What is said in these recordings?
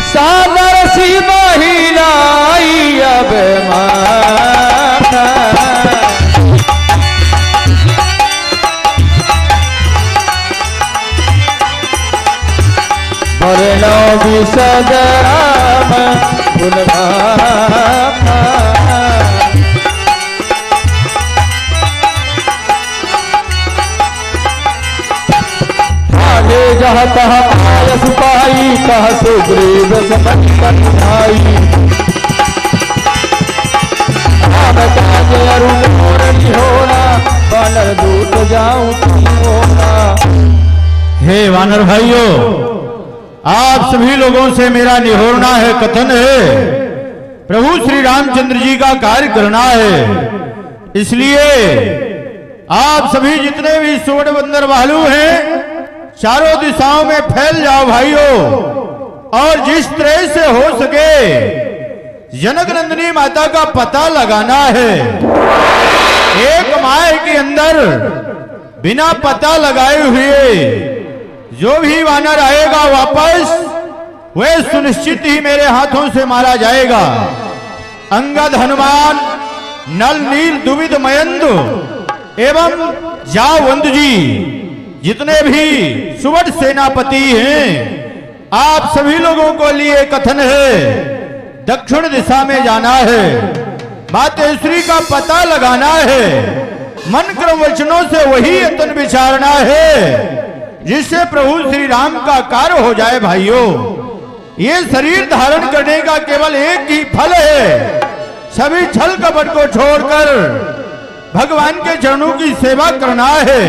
सादर सी महिलाई अब माता मरना विशद राम गुणभाता आगे जहाँ तहाँ आयस पाई कह सुग्रीव समन भाई राम काज अरुण मोरनी होना वानर दूत जाऊं तुम होना। हे वानर भाइयों, आप सभी लोगों से मेरा निहोरना है, कथन है, प्रभु श्री रामचंद्र जी का कार्य करना है। इसलिए आप सभी जितने भी सुवर्ण बंदर भालू हैं चारों दिशाओं में फैल जाओ भाइयों, और जिस तरह से हो सके जनक नंदिनी माता का पता लगाना है। एक माह के अंदर बिना पता लगाए हुए जो भी वानर आएगा वापस वह सुनिश्चित ही मेरे हाथों से मारा जाएगा। अंगद, हनुमान, नल, नील, दुविध, मयंदु एवं जावंत जी जितने भी सुवर्ण सेनापति हैं, आप सभी लोगों को लिए कथन है, दक्षिण दिशा में जाना है, मातेश्वरी का पता लगाना है, मन क्रम वचनों से वही यत्न विचारना है जिससे प्रभु श्री राम का कार्य हो जाए। भाइयों, ये शरीर धारण करने का केवल एक ही फल है, सभी छल कपट को छोड़कर भगवान के चरणों की सेवा करना है,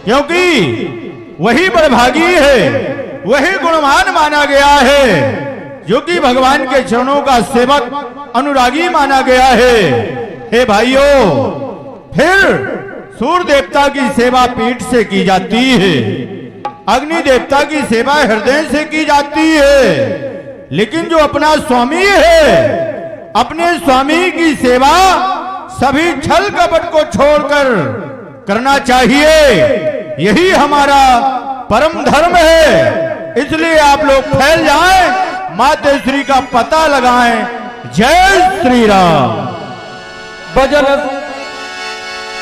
क्योंकि वही बड़भागी है, वही गुणवान माना गया है, जो कि भगवान के चरणों का सेवक अनुरागी माना गया है। हे भाइयों, फिर सूर्य देवता की सेवा पीठ से की जाती है, अग्नि देवता की सेवा हृदय से की जाती है, लेकिन जो अपना स्वामी है, अपने स्वामी की सेवा सभी छल कपट को छोड़कर करना चाहिए। यही हमारा परम धर्म है। इसलिए आप लोग फैल जाएं, मातेश्वरी का पता लगाएं। जय श्री राम। भजन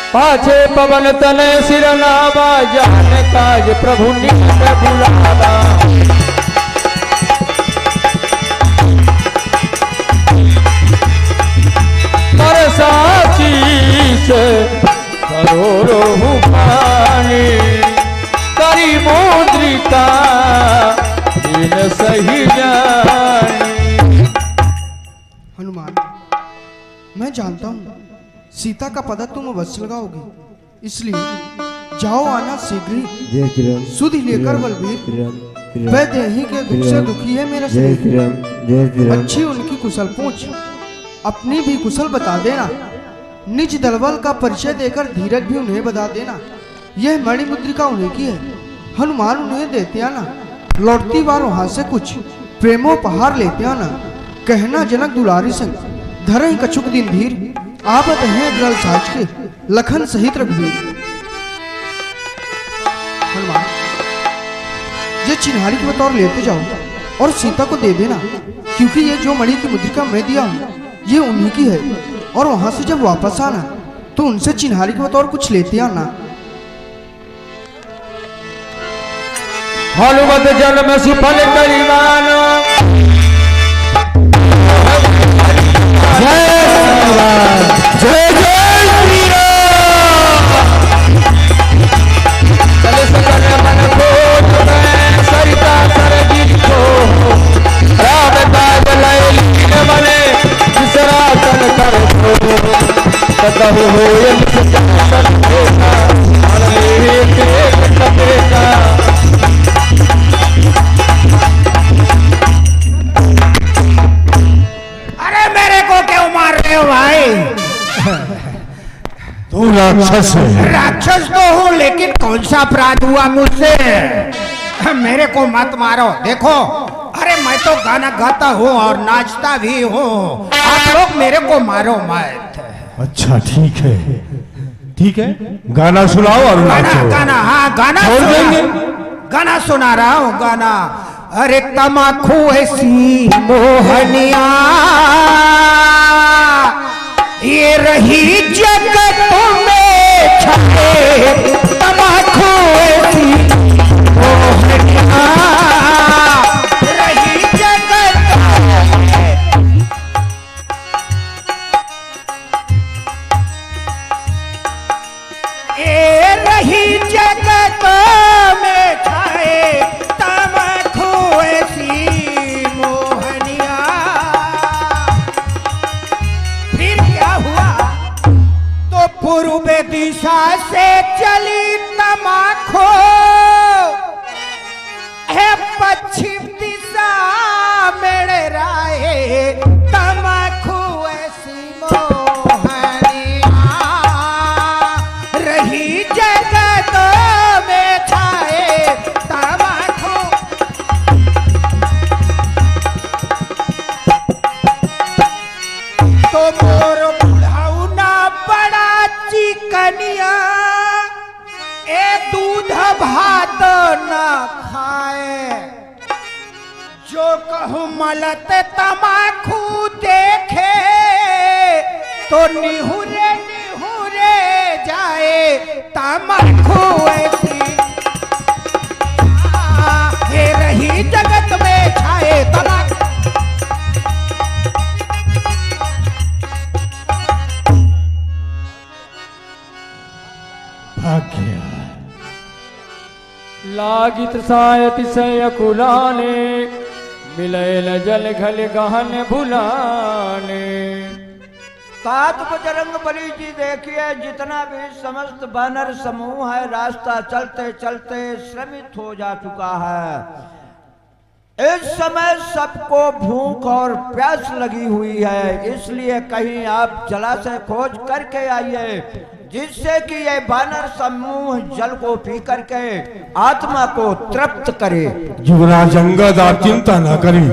पाछे पवन तने सिर नावा, जान काज प्रभु निकट बुलावा। साची से करोड़ों पानी करी मुद्रिका दिन सही जानी। हनुमान, मैं जानता हूँ सीता का पता तुम अवश्य लगाओगे, इसलिए जाओ आना शीघ्र ही। सुधि लेकर बलबीर वह देही के दुख से दुखी है मेरा शरीर। अच्छी उनकी कुशल पूछ, अपनी भी कुशल बता देना। निज दलबल का परिचय देकर धीरज भी उन्हें बता देना। यह मणिमुद्रिका उन्हें की है, हनुमान उन्हें देते आना। लौटती बार वहां से कुछ प्रेमोपहार लेते आना। कहना जनक दुलारी संग धरे कछुक दिन धीर, आवत हैं द्रल साज के लखन सहित रघुवीर। हनुमान, ये चिन्हारी के बतौर लेते जाओ और सीता को दे देना, क्योंकि ये जो मणि की मुद्रिका मैं दिया हूँ ये उन्हीं की है। और वहां से जब वापस आना तो उनसे चिन्हारी के बतौर कुछ लेते आना। हनुमत जन्म सुफल करिमान, जय जय श्री राम। चले सकल मन को तुम्हें सरिता सरजीत को, राम काज लय लीन बने विसरासन कर दो। कतहु होय निशाचर देखा, अरे एक देखा। भाई तू राक्षस है। राक्षस तो हूँ, लेकिन कौन सा अपराध हुआ मुझसे? मेरे को मत मारो। देखो, अरे मैं तो गाना गाता हूँ और नाचता भी हूँ, आप लोग मेरे को मारो मत। अच्छा ठीक है, ठीक है, गाना सुनाओ और नाचो। गाना, हाँ गाना छोड़ देंगे। गाना सुना रहा हूँ। गाना अरे तमाखू ऐसी मोहनिया ये रही जगत में छाए, तमाखू ऐसी मोहनिया रही जगत ये रही जगत में छाए, तमाखू ऐसी मोहनिया। फिर क्या हुआ? तो पूर्व दिशा से चली तमाखू, है पश्चिम दिशा मेरे राय, तमाखू ऐसी मोहनिया रही जगत में छाए, तमाखू। तो मोर बुढ़ौना बड़ा चिकनिया, ए दूध भात न खाए, जो कहूँ मलत तमाखू देखे, तो निहुरे निहुरे जाए, तमाखू ऐसी ये रही जगत में छाए, तमाखू। लागित सायतिशय कुलाने, मिलैल जल घल गहन भुलाने। तात बजरंग बली जी देखिए, जितना भी समस्त वानर समूह है रास्ता चलते चलते श्रमित हो जा चुका है। इस समय सबको भूख और प्यास लगी हुई है, इसलिए कहीं आप जलाशय खोज करके आइए, जिससे कि ये वानर समूह जल को पी करके आत्मा को तृप्त करे। युवराज अंगद, आप चिंता न करें,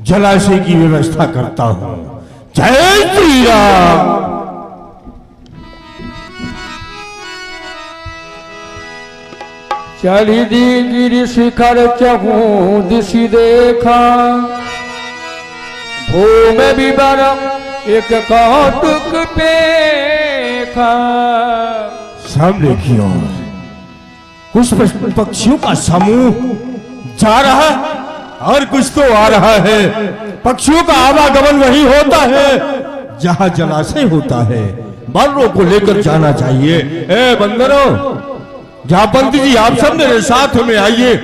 जलाशय की व्यवस्था करता हूँ। जय श्री राम। चढ़ी दी गिरि शिखर चहूं दिशि देखा, भूमि विवर एक कौतुक पेखा। सामने की ओर कुछ पक्षियों का समूह जा रहा और कुछ तो आ रहा है। पक्षियों का आवागमन वही होता है जहां जलाशय होता है। बानरों को लेकर जाना चाहिए। ए बंदरों, जापंत जी आप सब मेरे साथ में आइए,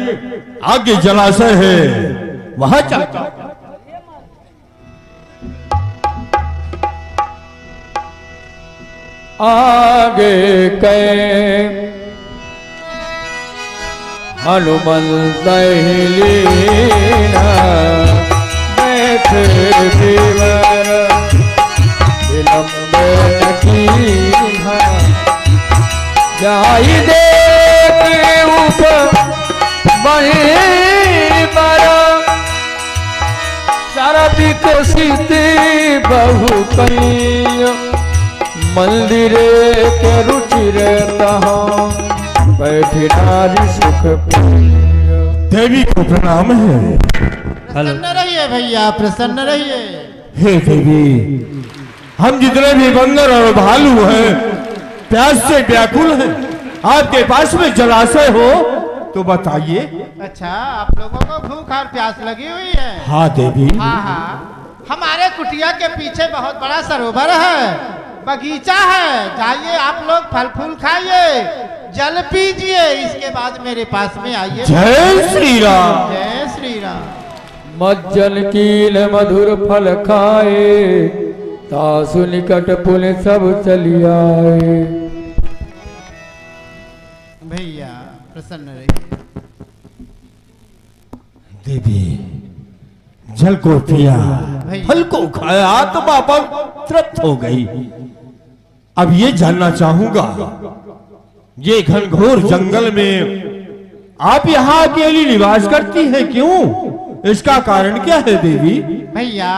आगे जलाशय है वहां चलता। आगे कै हनुमंत लीना, बैठे देवर विलंब कीन्हा। जाई देख ऊपर बहे बरा, सारा विकसित बहु कई। मंदिरे के रुचि रहता बैठी नारी सुख प्रिय। देवी को प्रणाम है। प्रसन्न रहिए भैया, प्रसन्न रहिए। हे देवी, हम जितने भी बंदर और भालू हैं प्यास से व्याकुल हैं। आपके पास में जलाशय हो तो बताइए। अच्छा, आप लोगों को भूख और प्यास लगी हुई है? हाँ देवी। हाँ हाँ, हमारे कुटिया के पीछे बहुत बड़ा सरोवर है, बगीचा है। जाइए आप लोग, फल फूल खाइए, जल पीजिए, इसके बाद मेरे पास में आइए। जय श्री राम। जय श्री राम। मज्जन कील मधुर फल खाए, तासु निकट पुल सब चली आए। भैया प्रसन्न रहिए। देवी, जल को पिया, भैया। फल को खाया, आत्मा पर तृप्त हो गई। अब ये जानना चाहूंगा, ये घनघोर जंगल में आप यहाँ अकेली निवास करती हैं, क्यों? इसका कारण क्या है देवी? भैया,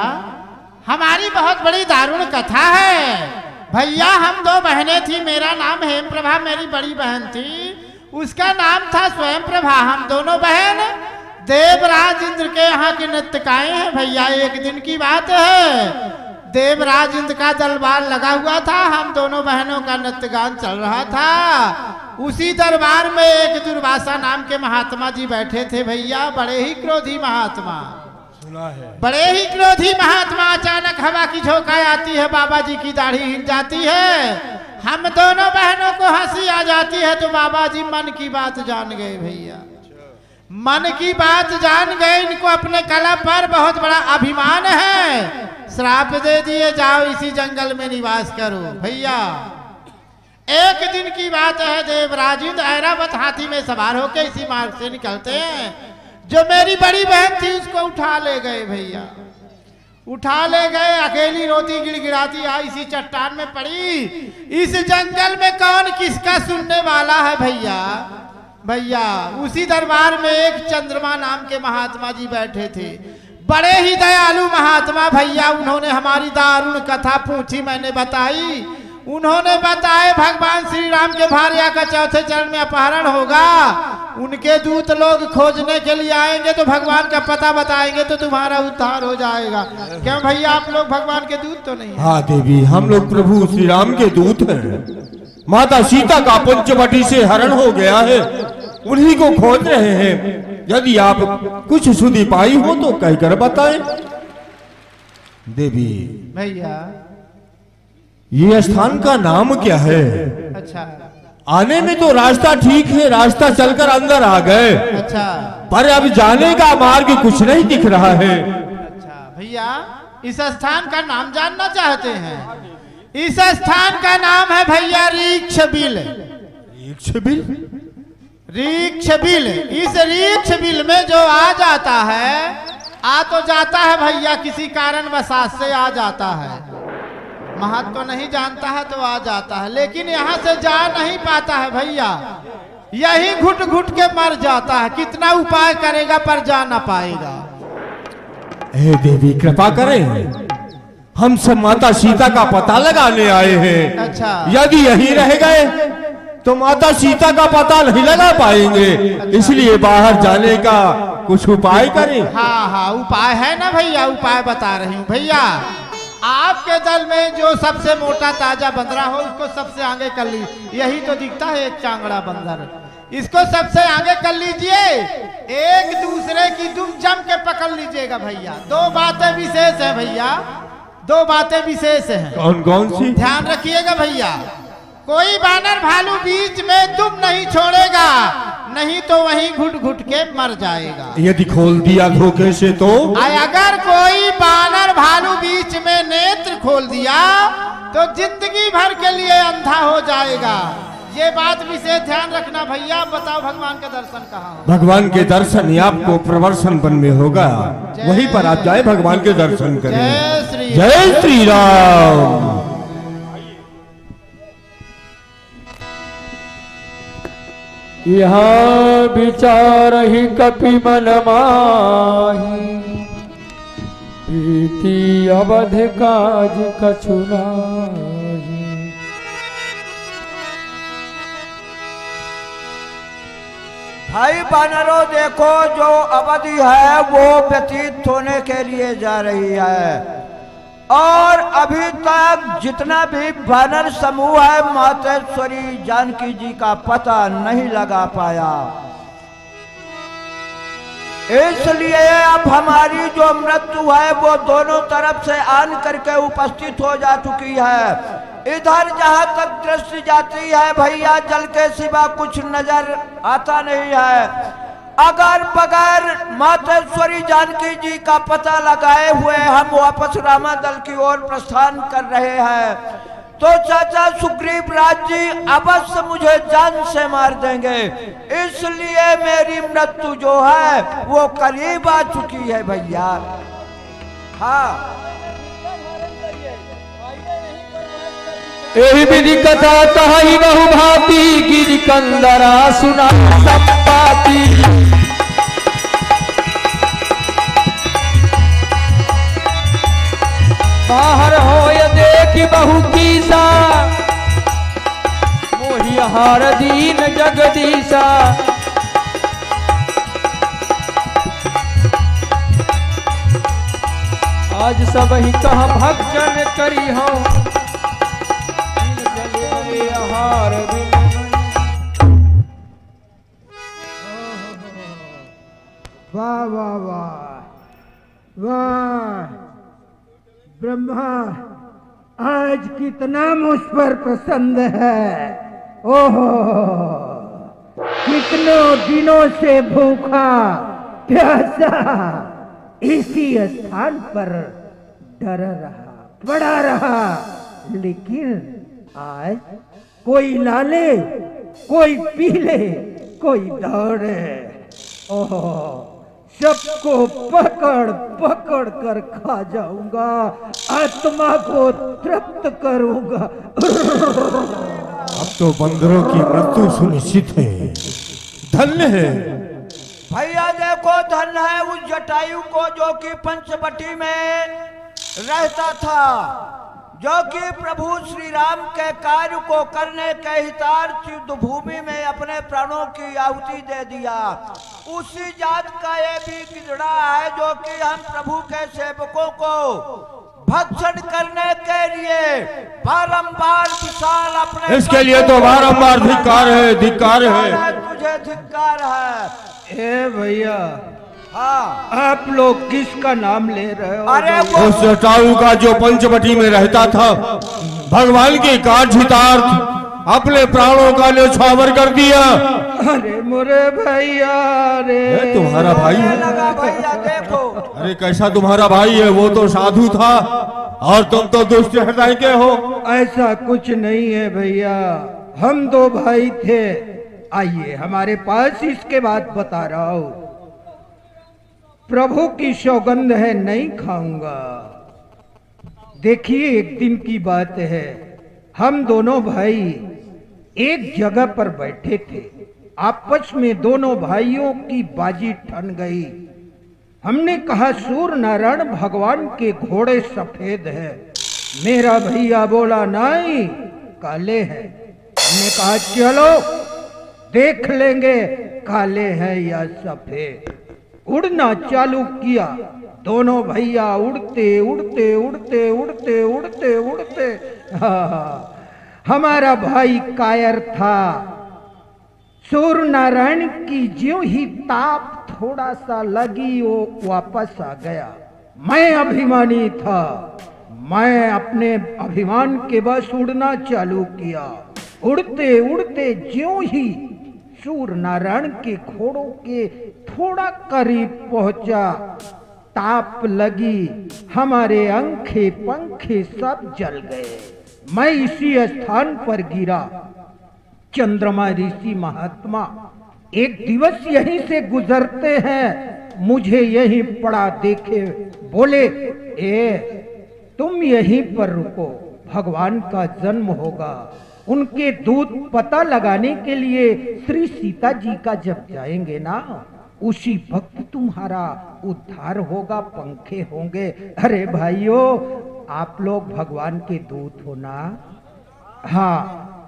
हमारी बहुत बड़ी दारुण कथा है। भैया, हम दो बहनें थी। मेरा नाम हेम प्रभा, मेरी बड़ी बहन थी, उसका नाम था स्वयं प्रभा। हम दोनों बहन देवराज इंद्र के यहाँ की नृत्यकाएं हैं भैया। एक दिन की बात है, देवराज इंद्र का दरबार लगा हुआ था, हम दोनों बहनों का नृत्य गान चल रहा था। उसी दरबार में एक दुर्वासा नाम के महात्मा जी बैठे थे भैया, बड़े ही क्रोधी महात्मा। बड़े ही क्रोधी महात्मा। अचानक हवा की झोंका आती है, बाबा जी की दाढ़ी हिल जाती है, हम दोनों बहनों को हंसी आ जाती है। तो बाबा जी मन की बात जान गए भैया, मन की बात जान गए। इनको अपने कला पर बहुत बड़ा अभिमान है, श्राप दे दिए, जाओ इसी जंगल में निवास करो भैया। एक दिन की बात है, देवराज इंद्र ऐरावत हाथी में सवार होकर इसी मार्ग से निकलते हैं। जो मेरी बड़ी बहन थी उसको उठा ले गए भैया, उठा ले गए। अकेली रोती गिड़गिड़ाती आई इसी चट्टान में पड़ी। इस जंगल में कौन किसका सुनने वाला है भैया। भैया उसी दरबार में एक चंद्रमा नाम के महात्मा जी बैठे थे, बड़े ही दयालु महात्मा भैया। उन्होंने हमारी दारुण कथा पूछी, मैंने बताई। उन्होंने बताए भगवान श्री राम के भार्या का चौथे चरण में अपहरण होगा, उनके दूत लोग खोजने के लिए आएंगे तो भगवान का पता बताएंगे तो तुम्हारा उद्धार हो जाएगा। क्यों भैया आप लोग भगवान के दूत तो नहीं? हाँ देवी, हम लोग प्रभु श्री राम के दूत हैं। माता सीता का पंचवटी से हरण हो गया है, उन्हीं को खोज रहे हैं। यदि आप कुछ सुधी पाई हो तो कहकर बताएं। देवी भैया ये स्थान का नाम क्या है? अच्छा, आने में तो रास्ता ठीक है, रास्ता चलकर अंदर आ गए, अच्छा, पर अब जाने का मार्ग कुछ नहीं दिख रहा है। अच्छा भैया इस स्थान का नाम जानना चाहते हैं? इस स्थान का नाम है भैया रीक्षबिल। रीक्षबिल? रीक्षबिल। इस रीक्षबिल में जो आ जाता है, आ तो जाता है भैया, किसी कारण वसात से आ जाता है, महत्व तो नहीं जानता है तो आ जाता है, लेकिन यहाँ से जा नहीं पाता है भैया, यही घुट घुट के मर जाता है। कितना उपाय करेगा पर जा ना पाएगा। हे देवी कृपा करें, हम सब माता सीता का पता लगाने आए हैं। अच्छा, यदि यही रह गए तो माता सीता का पता नहीं लगा पाएंगे। अच्छा। इसलिए बाहर जाने का कुछ उपाय करें। हाँ हाँ उपाय है ना भैया, उपाय बता रही हूँ भैया। आपके दल में जो सबसे मोटा ताजा बंदरा हो उसको सबसे आगे कर लीजिए। यही तो दिखता है एक चांगड़ा बंदर, इसको सबसे आगे कर लीजिए। एक दूसरे की दुम जम के पकड़ लीजिएगा भैया। दो बातें विशेष है भैया, दो बातें विशेष हैं। कौन कौन सी? ध्यान रखिएगा भैया, कोई बानर भालू बीच में दुम नहीं छोड़ेगा, नहीं तो वहीं घुट घुट के मर जाएगा। यदि खोल दिया धोखे से तो? अगर कोई बानर भालू बीच में नेत्र खोल दिया तो जिंदगी भर के लिए अंधा हो जाएगा। ये बात विशेष ध्यान रखना भैया। बताओ भगवान का दर्शन कहाँ हो? भगवान के दर्शन ही आपको प्रवर्सन वन में होगा, वहीं पर आप जाए भगवान के दर्शन करें। जय श्री जय श्री राम। यहाँ विचार ही कपि मन माही, प्रीति अवध काज कछु नाही। भाई बानरों देखो, जो अवधि है वो व्यतीत होने के लिए जा रही है, और अभी तक जितना भी वानर समूह है मातेश्वरी जानकी जी का पता नहीं लगा पाया। इसलिए अब हमारी जो मृत्यु है वो दोनों तरफ से आन करके उपस्थित हो जा चुकी है। इधर जहां तक दृष्टि जाती है भैया, जल के सिवा कुछ नजर आता नहीं है। अगर बगैर मातेश्वरी जानकी जी का पता लगाए हुए हम वापस रामा दल की ओर प्रस्थान कर रहे हैं, तो चाचा सुग्रीव राज जी अवश्य मुझे जान से मार देंगे। इसलिए मेरी मृत्यु जो है वो करीब आ चुकी है भैया। हाँ, एहि विधि कथा कही बहु भांति, गिरि कंदरा सुना संपाति। बाहर होय देखि बहु कीसा, मोहि हार दीन जगदीशा। आज सब ही कहा भक्तन करी हो हार वाह वाह वाह वाह ब्रह्मा आज कितना मुझ पर पसंद है। ओहो कितनों दिनों से भूखा प्यासा इसी स्थान पर डरा रहा पड़ा रहा, लेकिन आज कोई ला ले कोई पी ले कोई दौड़े। ओहो सबको पकड़ पकड़ कर खा जाऊंगा, आत्मा को तृप्त करूंगा। अब तो बंदरों की मृत्यु सुनिश्चित है। धन्य है भैया देखो, धन है उस जटायु को जो कि पंचवटी में रहता था, जो कि प्रभु श्री राम के कार्य को करने के हितार्थ युद्ध भूमि में अपने प्राणों की आहुति दे दिया। उसी जात का ये भी गिदड़ा है जो कि हम प्रभु के सेवकों को भक्षण करने के लिए बारंबार विशाल अपने इसके लिए तो बारंबार धिक्कार है, धिक्कार है। तुझे धिक्कार है। ए भैया हाँ आप लोग किसका नाम ले रहे हो? अरे वो उस जटायु का जो पंचवटी में रहता था, भगवान के कार्यार्थ अपने प्राणों का न्यौछावर कर दिया। अरे मोरे भैया रे ये तुम्हारा भाई है? लगा भैया देखो, अरे कैसा तुम्हारा भाई है? वो तो साधु था और तुम तो दुष्ट हृदय के हो। ऐसा कुछ नहीं है भैया, हम दो भाई थे। आइए हमारे पास, इसके बाद बता रहा हूँ। प्रभु की सौगंध है नहीं खाऊंगा। देखिए एक दिन की बात है, हम दोनों भाई एक जगह पर बैठे थे। आपस में दोनों भाइयों की बाजी ठन गई। हमने कहा सूर्य नारायण भगवान के घोड़े सफेद है। मेरा भैया बोला नहीं काले हैं। हमने कहा चलो देख लेंगे काले हैं या सफेद। उड़ना चालू किया, दोनों भैया उड़ते उड़ते उड़ते उड़ते उड़ते उड़ते हमारा भाई कायर था। सूर्य नारायण की ज्यों ही ताप थोड़ा सा लगी वो वापस आ गया। मैं अभिमानी था, मैं अपने अभिमान के बस उड़ना चालू किया। उड़ते उड़ते ज्यों ही सूर्य नारायण के घोड़ों के थोड़ा करीब पहुंचा, ताप लगी, हमारे अंखे पंखे सब जल गए। मैं इसी स्थान पर गिरा। चंद्रमा ऋषि महात्मा एक दिवस यहीं से गुजरते हैं, मुझे यहीं पड़ा देखे बोले तुम यहीं पर रुको, भगवान का जन्म होगा। उनके दूत पता लगाने के लिए श्री सीता जी का जब जाएंगे ना, उसी वक्त तुम्हारा उद्धार होगा, पंखे होंगे। अरे भाइयों आप लोग भगवान के दूत हो ना? हाँ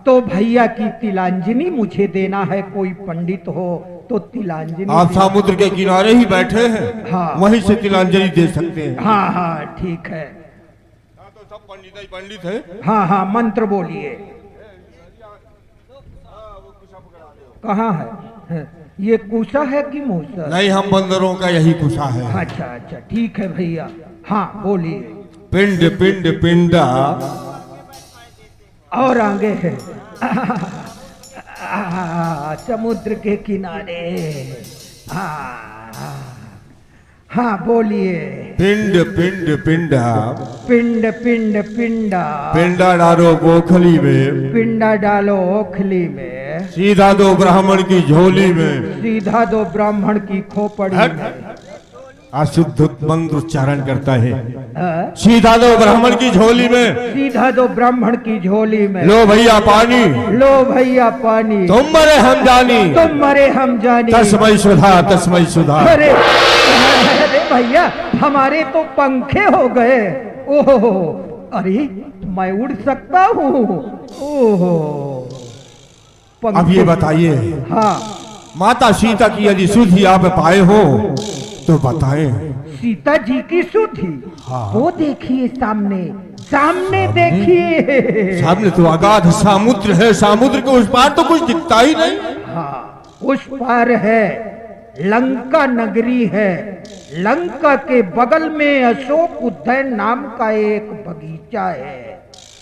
तो भैया की तिलांजलि मुझे देना है। कोई पंडित हो तो तिलांजलि। आप समुद्र के किनारे ही बैठे हैं, हाँ वहीं से तिलांजलि दे सकते हैं। हाँ हाँ ठीक है। तो सब पंडित ही पंडित है। हाँ हाँ मंत्र बोलिए। कहाँ है? ये कुशा है कि मूसा? नहीं, हम बंदरों का यही कुशा है। अच्छा अच्छा ठीक है भैया। हाँ बोलिए। पिंड पिंड पिंडा और आगे है समुद्र के किनारे। हाँ बोलिए। पिंड पिंड पिंडा पिंड पिंड पिंडा पिंडा डालो गोखली में, पिंडा डालो ओखली में, सीधा दो ब्राह्मण की झोली में, सीधा दो ब्राह्मण की खोपड़ी में। अशुद्ध मंत्र उच्चारण करता है। हाँ? सीधा दो ब्राह्मण की झोली में, सीधा दो ब्राह्मण की झोली में। लो भैया पानी, लो भैया पानी, तुम मरे हम जानी, तुम मरे हम जानी। तस्मै सुधा तस्मै सुधा। अरे अरे भैया हमारे तो पंखे हो गए। ओहो अरे मैं उड़ सकता हूँ। ओहो अब ये बताइए, हाँ माता सीता की यदि सुधि आप पाए हो तो बताएं। सीता जी की सुधी। हाँ। वो देखिए सामने, सामने देखिए। सामने तो अगाध समुद्र है, समुद्र के उस पार तो कुछ दिखता ही नहीं। हाँ, उस पार है लंका नगरी है। लंका के बगल में अशोक उद्यान नाम का एक बगीचा है।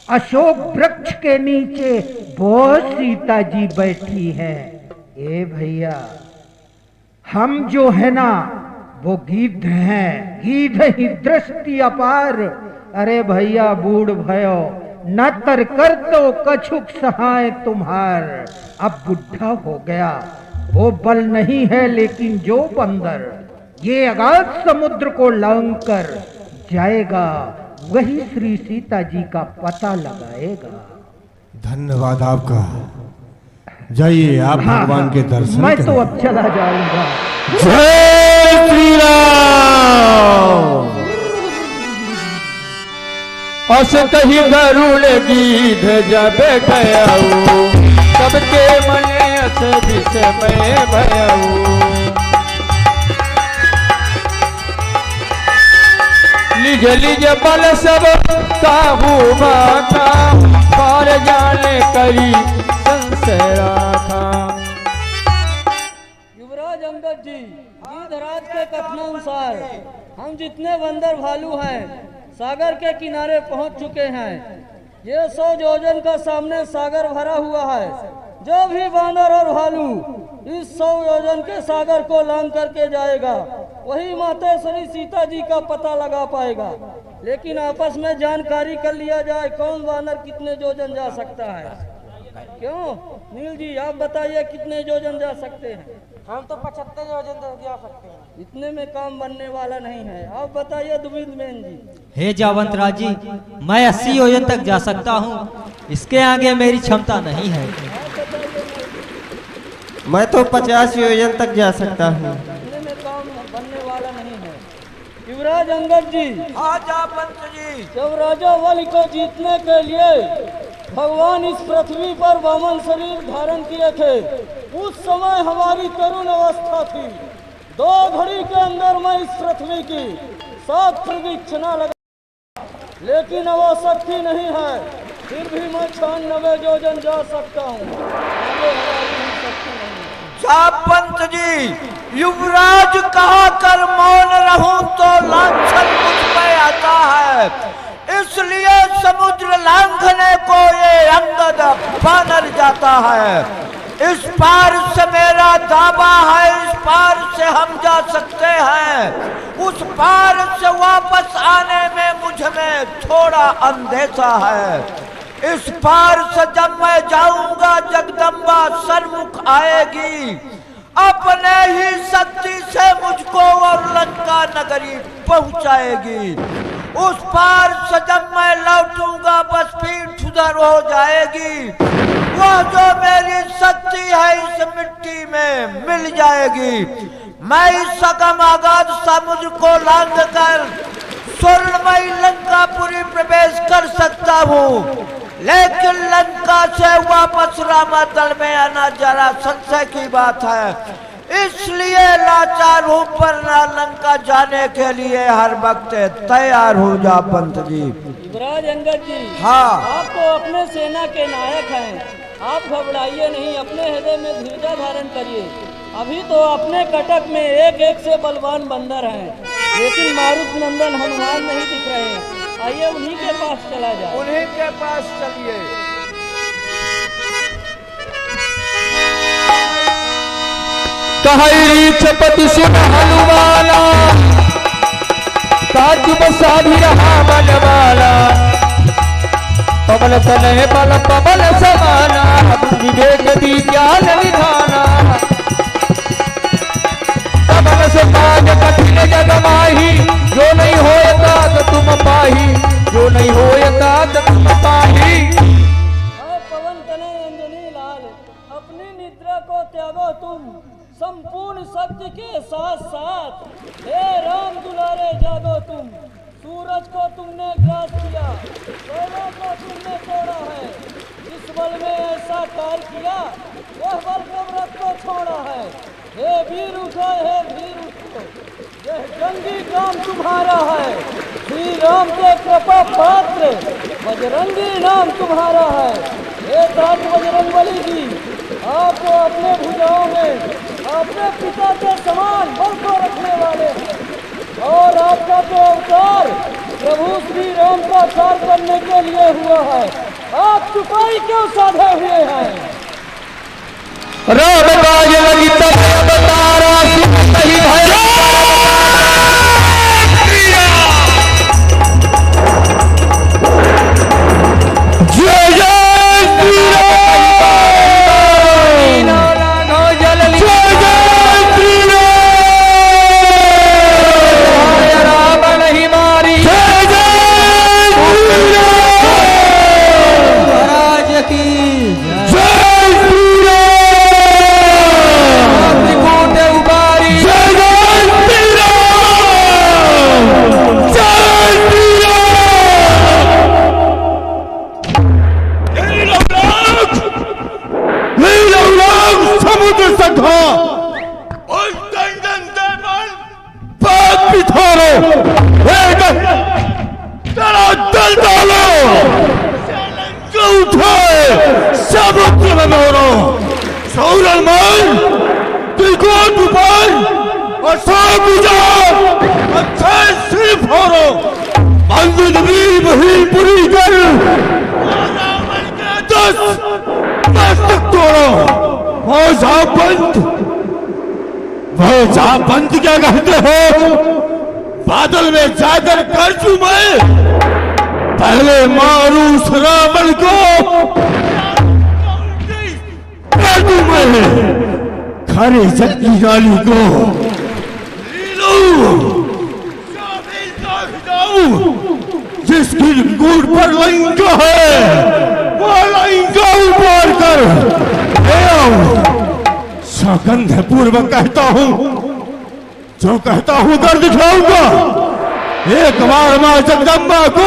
अशोक वृक्ष के नीचे वो सीता जी बैठी हैं। ए भैया, हम जो है ना वो गिद्ध हैं, गिद्ध ही दृष्टि अपार। अरे भैया बूढ़ भयो न तर कर तो कछुक सहाय तुम्हार। अब बुढ़ा हो गया, वो बल नहीं है लेकिन जो बंदर ये अगाध समुद्र को लांघ कर जाएगा वही श्री सीता जी का पता लगाएगा। धन्यवाद आपका। जाइए आप भगवान के दर्शन मैं करें। तो अब चला जाऊंगा। जय श्री राम। अस कही गरुड़ गीध जब गयाऊ, सबके मने अस विस्मय भयाऊ। लिज लिज बल सब काबू माता, पार जाने करी संशय राखा। युवराज अंगद जी, गीधराज के कथनानुसार हम जितने बंदर भालू हैं सागर के किनारे पहुंच चुके हैं। ये 100 योजन का सामने सागर भरा हुआ है। जो भी बानर और भालू इस 100 योजन के सागर को लांघ करके जाएगा वही माता श्री सीता जी का पता लगा पाएगा। लेकिन आपस में जानकारी कर लिया जाए कौन बानर कितने योजन जा सकता है। क्यों नील जी, आप बताइए कितने योजन जा सकते हैं? हम तो 75 योजन जा सकते हैं। इतने में काम बनने वाला नहीं है। आप बताइए दुबिंद मैन जी। हे जावंत राज जी, मैं 80 योजन तक जा सकता हूँ, इसके आगे मेरी क्षमता नहीं है। मैं तो 50 योजन तक जा सकता हूँ। इतने में काम बनने वाला नहीं है। युवराज अंगद जी, आजा पंत जी। जब राजा बलि को जीतने के लिए भगवान इस पृथ्वी पर वामन शरीर धारण किए थे, उस समय हमारी तरुण अवस्था थी। 2 घड़ी के अंदर मैं इस पृथ्वी की 7 प्रदक्षिणा लगा, लेकिन अब वो शक्ति नहीं है। फिर भी मैं 96 योजन जा सकता हूँ। जा पंत जी, युवराज कहा कर मौन रहूं तो लांछन मुझ पे आता है, इसलिए समुद्र लांघने को ये अंगद बानर जाता है। इस पार से मेरा दावा है, इस पार से हम जा सकते हैं। उस पार से वापस आने में मुझ में थोड़ा अंदेशा है। इस पार से जब मैं जाऊंगा जगदम्बा सन्मुख आएगी, अपने ही शक्ति से मुझको और लंका नगरी पहुंचाएगी। उस पार से जब मैं लौटूंगा बस पीठ उधर हो जाएगी। वह जो मेरी शक्ति है इस मिट्टी में मिल जाएगी। मैं इस सकम आगाध समुद्र को लांघ कर स्वर्णमयी लंकापुरी प्रवेश कर सकता हूँ, लेकिन लंका से वापस रामादल में आना जरा संशय की बात है। इसलिए लाचार हूँ, पर लंका जाने के लिए हर वक्त तैयार हो जा पंत जी। युवराज अंगद जी, हाँ। आप तो अपने सेना के नायक हैं। आप घबराइए नहीं, अपने हृदय में धीरज धारण करिए। अभी तो अपने कटक में एक से बलवान बंदर हैं, लेकिन मारुत नंदन हनुमान नहीं दिख रहे हैं। आइए उन्हीं के पास चला जाए। उन्हीं के पास चलिए। कहरी चपति सिंह हनुमाना, काज बसा भी रहा मनवाला। पवन तनय बल पवन समाना, विवेक दी ज्ञान निधाना। पवन से काज कठिन जग माही, जो नहीं होता तो तुम पाही, जो नहीं होता तो तुम पाही। पवन तनय अंजनी लाल, अपनी निद्रा को त्यागो तुम संपूर्ण शक्ति के साथ साथ। हे राम दुलारे जागो तुम, सूरज को तुमने ग्रास किया, सोलों को तुमने तोड़ा है। जिस बल में ऐसा काल किया वह बल कब्रत को छोड़ा है। हे वीर उठो, हे वीर उठो, यह जंगी काम तुम्हारा है, श्री राम के कृपा पात्र बजरंगी नाम तुम्हारा है। हे तात बजरंगबली जी, आपको अपने भुजाओं में अपने पिता के समान बल को रखने वाले हैं और आपका तो अवतार प्रभु श्री राम का कार्य करने के लिए हुआ है। आप चुपाई क्यों साधे हुए हैं? राम काज लगी तब अवतारा सही भय। जय जय श्री बंद क्या कहते हो? बादल में जाकर कर चू मैं, पहले मारू उस रावण को, कर दूं मैं खरे जग्गी नाली को। जिसकी गुड़ पर लंका है वो लंका उबार कर सौगंध पूर्वक कहता हूं, जो कहता हूं कर दिखाऊंगा। एक बार मां जगदम्बा को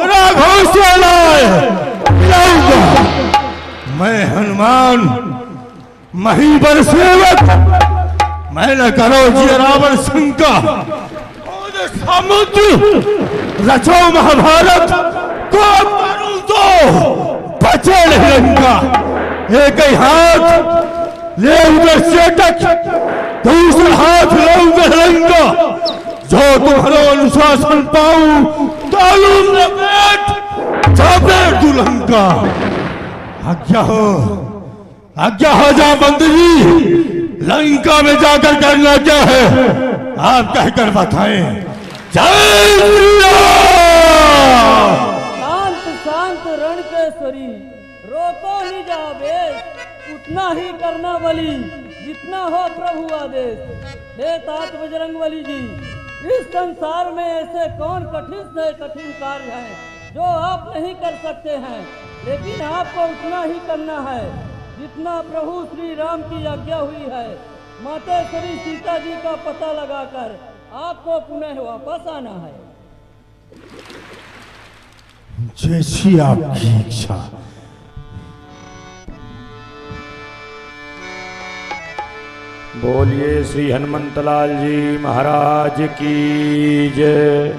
राघव से लाऊंगा। मैं हनुमान महीवर सेवक, मैं न करो जी रावण सिंह का समुद्र रचो महाभारत को करूं तो बचे नहीं लंका। एक ही हाथ ले उधर चेटक, दूसरा हाथ ले उधर लंका। जो तुम्हारा अनुशासन पाऊं तालूम में बैठ जाबे दुलंका। आज्ञा हो जा बंदू जी, लंका में जाकर करना क्या है आप कहकर बताएं। जय श्री राम। शांत शांत रणकेश्वरी, रोको ही जाबे, उतना ही करना बली जितना हो प्रभु आदेश। हे तात बजरंगबली जी, इस संसार में ऐसे कौन कठिन से कठिन कार्य हैं जो आप नहीं कर सकते हैं, लेकिन आपको उतना ही करना है जितना प्रभु श्री राम की आज्ञा हुई है। मातेश्वरी सीता जी का पता लगाकर आपको पुनः वापस आना है। जैसी आपकी इच्छा। बोलिए श्री हनुमंतलाल जी महाराज की जय।